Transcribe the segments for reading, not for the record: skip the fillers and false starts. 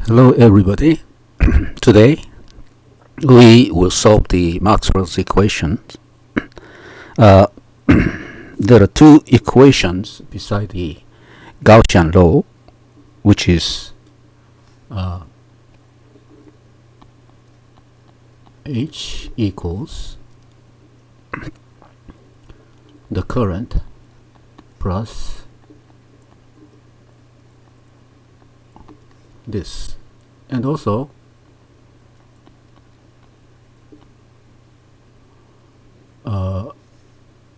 Hello everybody. Today we will solve the Maxwell's equations. Uh, there are two equations beside the Gaussian law, which is H equals the current plus this, and also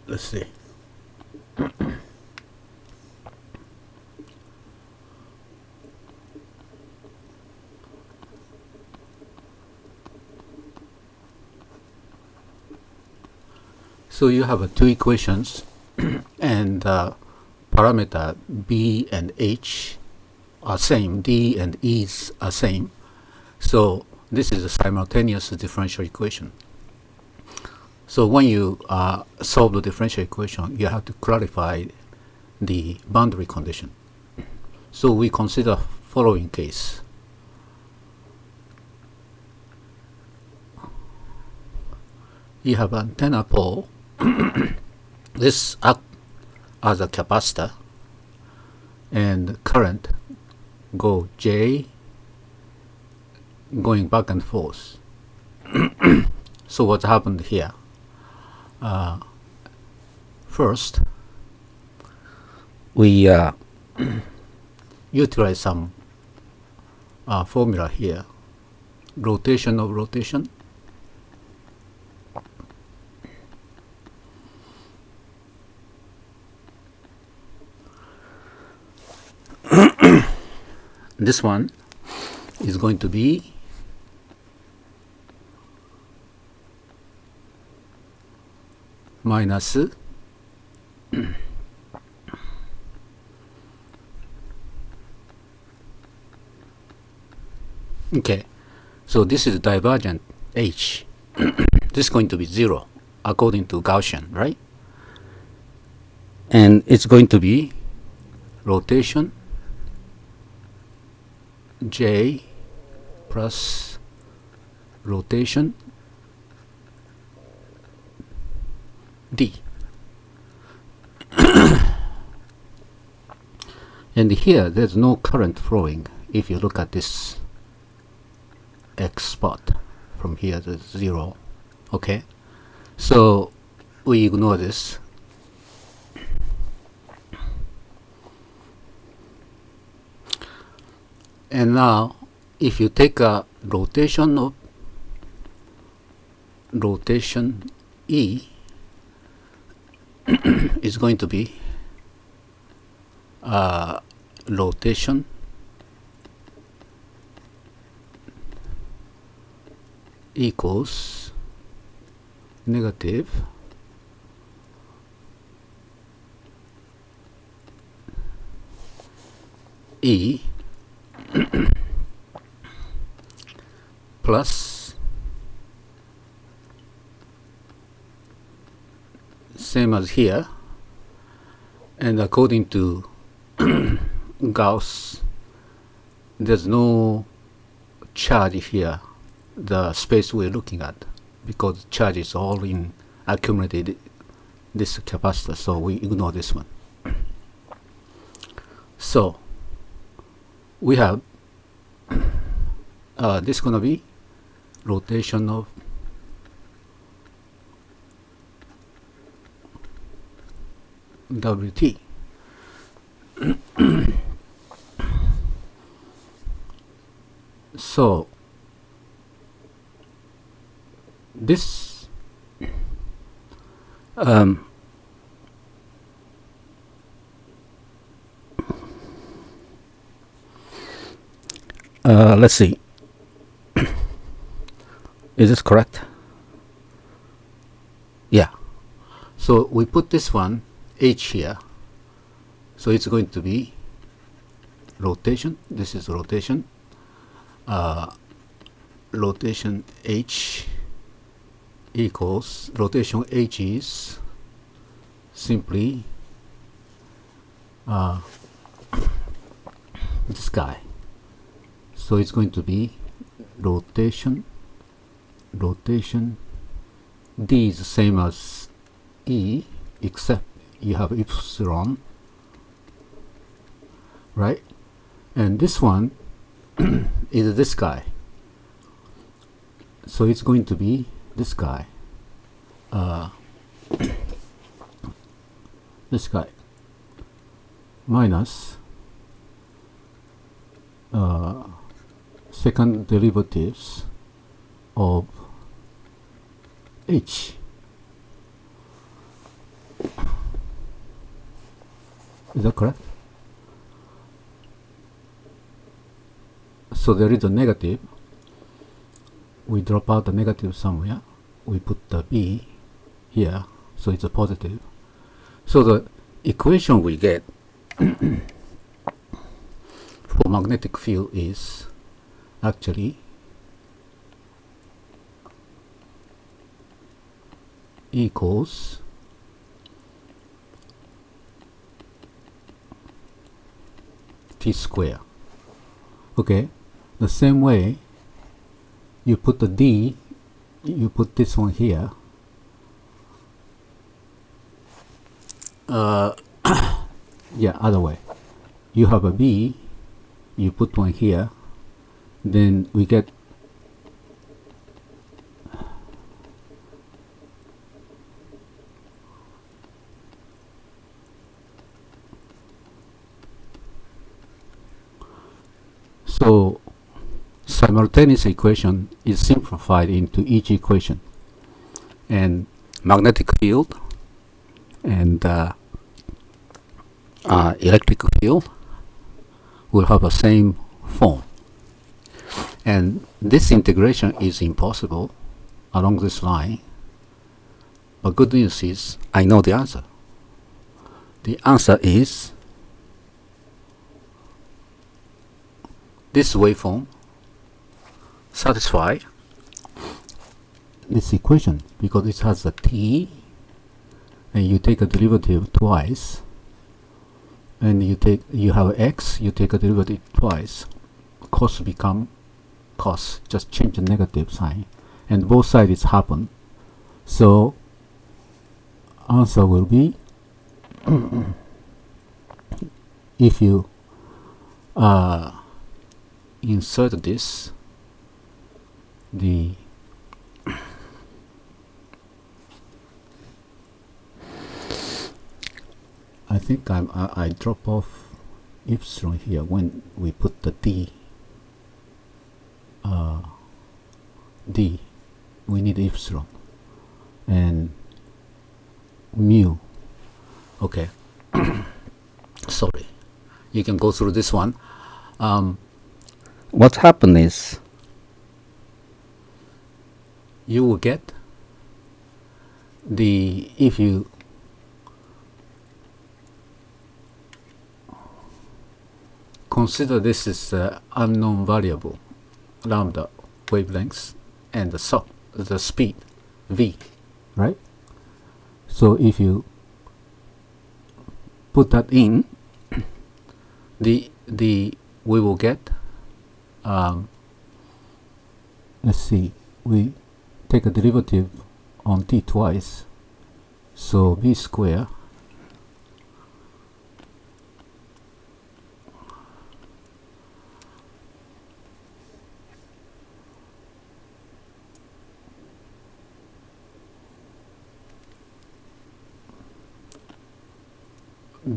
let's see. So you have two equations and parameter b and h are same, d and e's are same. So this is a simultaneous differential equation. So when you solve the differential equation, you have to clarify the boundary condition. So we consider following case. You have antenna pole. This acts as a capacitor, and current go J going back and forth. So what happened here? First, we utilize some formula here. Rotation of rotation. This one is going to be minus okay, so this is divergent H. This is going to be 0 according to Gaussian, right? And it's going to be rotation J plus rotation D. And here there's no current flowing. If you look at this X spot from here, there's 0. Okay, so we ignore this. And now if you take a rotation of rotation E, is going to be rotation equals negative E plus same as here, and according to Gauss, there's no charge here, the space we're looking at, because charge is all in accumulated this capacitor, so we ignore this one. So we have this is going to be rotation of WT. So this let's see, is this correct? Yeah, so we put this one H here, so it's going to be rotation. This is rotation, rotation H equals, rotation H is simply this guy. So it's going to be rotation, rotation. D is the same as E, except you have epsilon, right? And this one is this guy. So it's going to be this guy. This guy minus second derivatives of h. Is that correct? So there is a negative. We drop out the negative somewhere. We put the b here, so it's a positive. So the equation we get for magnetic field is actually equals t square. Okay, the same way you put the d, you put this one here. Yeah, other way. You have a b, you put one here, then we get so simultaneous equation is simplified into each equation, and magnetic field and electric field will have the same form, and this integration is impossible along this line. But good news is I know the answer. The answer is this waveform satisfy this equation because it has a t, and you take a derivative twice, and you have x, you take a derivative twice, cos become cos, just change the negative sign, and both sides happen. So answer will be if you insert this, the I think I drop off epsilon here when we put the d. D, we need epsilon and mu. Okay. Sorry, you can go through this one. What happened is you will get the, if you consider this is unknown variable, lambda wavelengths, and the speed v, right? So if you put that in, we will get let's see, we take a derivative on t twice, so v square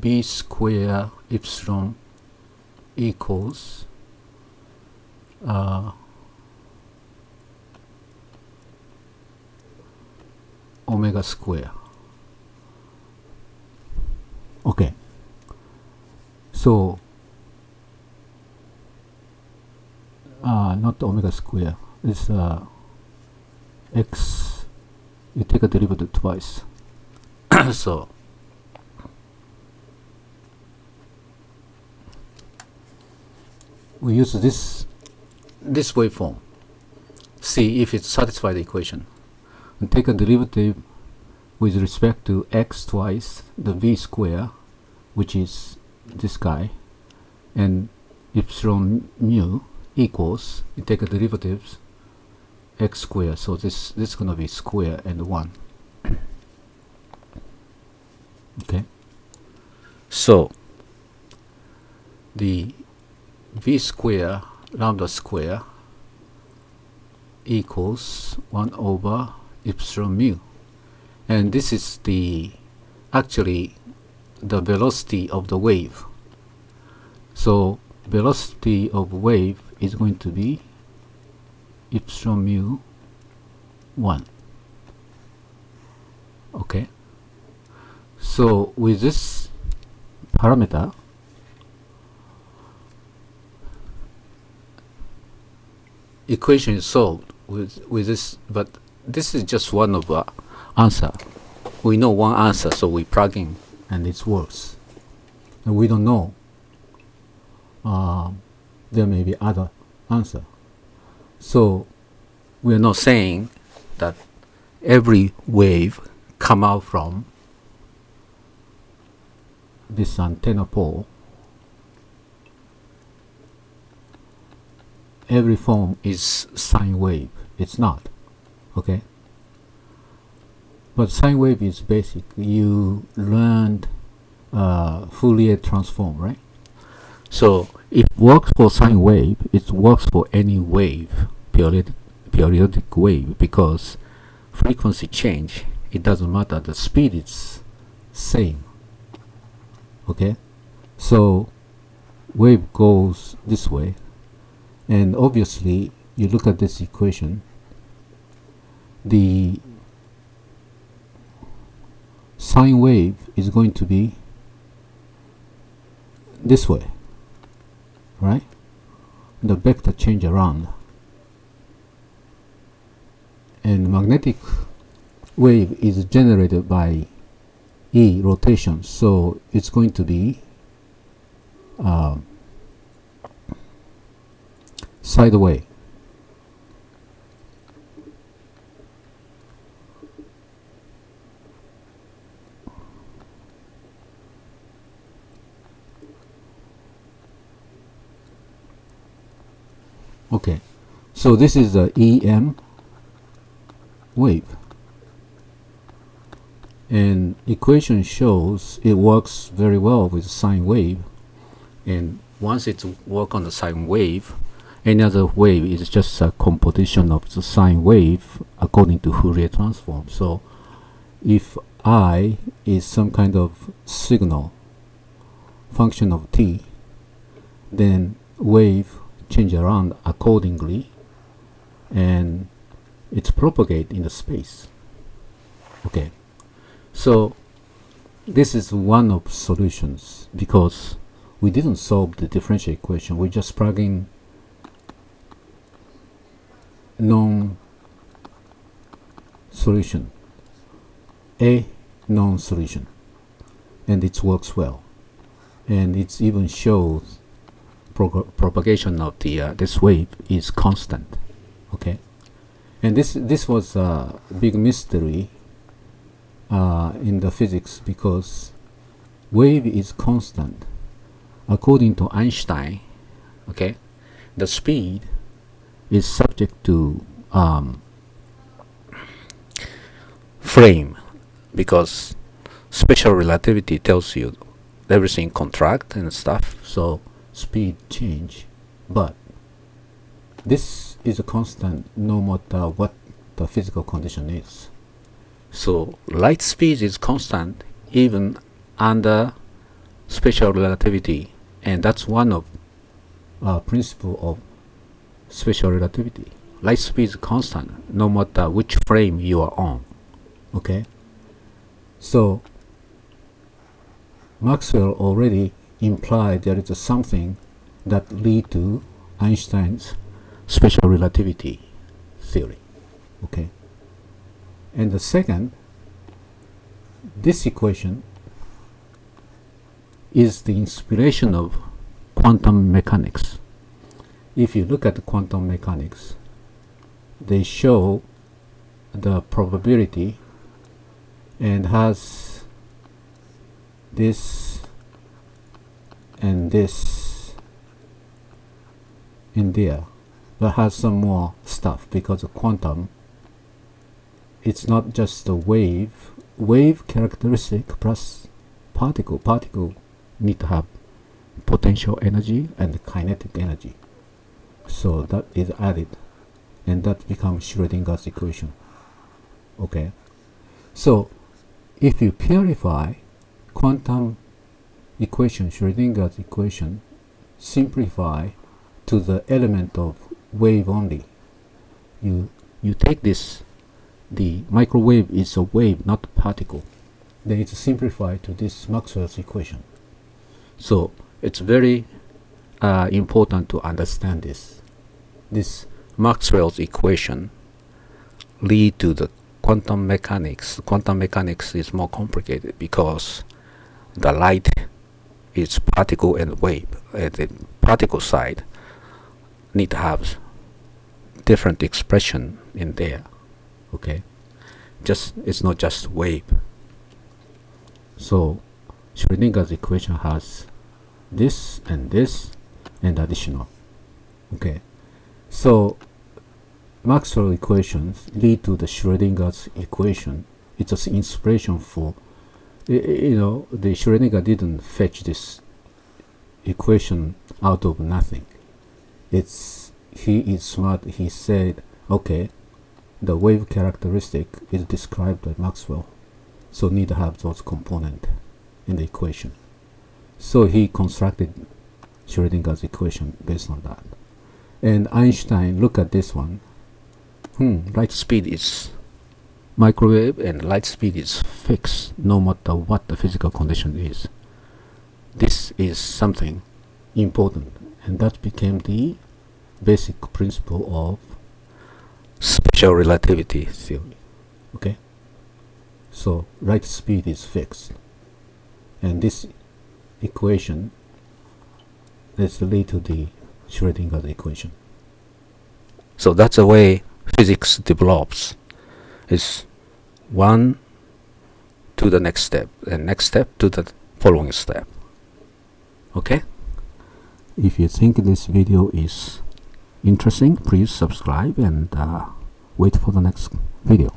b square epsilon equals omega square. Okay, so not omega square, it's x, you take a derivative twice. So we use this waveform, see if it satisfies the equation, and take a derivative with respect to x twice the v square, which is this guy, and epsilon mu equals, you take a derivatives, x squared, so this is going to be square and 1. Okay, so the v square lambda square equals 1 over epsilon mu, and this is the actually the velocity of the wave. So velocity of wave is going to be epsilon mu 1. Okay, so with this parameter, equation is solved with this, but this is just one of the answer. We know one answer, so we plug in and it works. And we don't know. There may be other answer. So we are not saying that every wave come out from this antenna pole. Every form is sine wave. It's not. Okay. But sine wave is basic. You learned Fourier transform, right? So it works for sine wave. It works for any wave, periodic wave, because frequency change, it doesn't matter. The speed is same. Okay. So wave goes this way, and obviously you look at this equation. The sine wave is going to be this way, right? The vector change around, and magnetic wave is generated by E rotation, so it's going to be sideway. Okay, so this is the EM wave, and equation shows it works very well with sine wave, and once it works on the sine wave, any other wave is just a composition of the sine wave according to Fourier transform. So if I is some kind of signal function of t, then wave change around accordingly, and it's propagate in the space. Okay, so this is one of solutions, because we didn't solve the differential equation. We just plug in known solution, a known solution, and it works well, and it even shows propagation of the this wave is constant. Okay, and this was a big mystery in the physics, because wave is constant according to Einstein. Okay, the speed is subject to frame, because special relativity tells you everything contract and stuff, so speed change, but this is a constant no matter what the physical condition is. So light speed is constant even under special relativity, and that's one of principle of special relativity. Light speed is constant no matter which frame you are on. Okay, so Maxwell already implied there is something that lead to Einstein's special relativity theory. Okay, and the second, this equation is the inspiration of quantum mechanics. If you look at the quantum mechanics, they show the probability and has this and this in there that has some more stuff, because of quantum, it's not just a wave characteristic plus particle need to have potential energy and kinetic energy. So that is added, and that becomes Schrodinger's equation. Okay, so if you purify quantum equation, Schrodinger's equation, simplify to the element of wave only, you take this, the microwave is a wave, not a particle, then it's simplified to this Maxwell's equation. So it's very important to understand this Maxwell's equation lead to the quantum mechanics. Quantum mechanics is more complicated because the light is particle and wave. At the particle side need to have different expression in there. Okay, it's not just wave. So Schrodinger's equation has this and additional. Okay, so Maxwell equations lead to the Schrodinger's equation. It's an inspiration for, the Schrödinger didn't fetch this equation out of nothing. He is smart. He said, okay, the wave characteristic is described by Maxwell, so need to have those components in the equation. So he constructed Schrödinger's equation based on that. And Einstein, look at this one. Light speed is microwave, and light speed is fixed no matter what the physical condition is. This is something important, and that became the basic principle of special relativity theory. Okay, so light speed is fixed, and this equation is lead to the Schrödinger's equation. So that's the way physics develops. Is one to the next step, and next step to the following step. Okay, if you think this video is interesting, please subscribe and wait for the next video.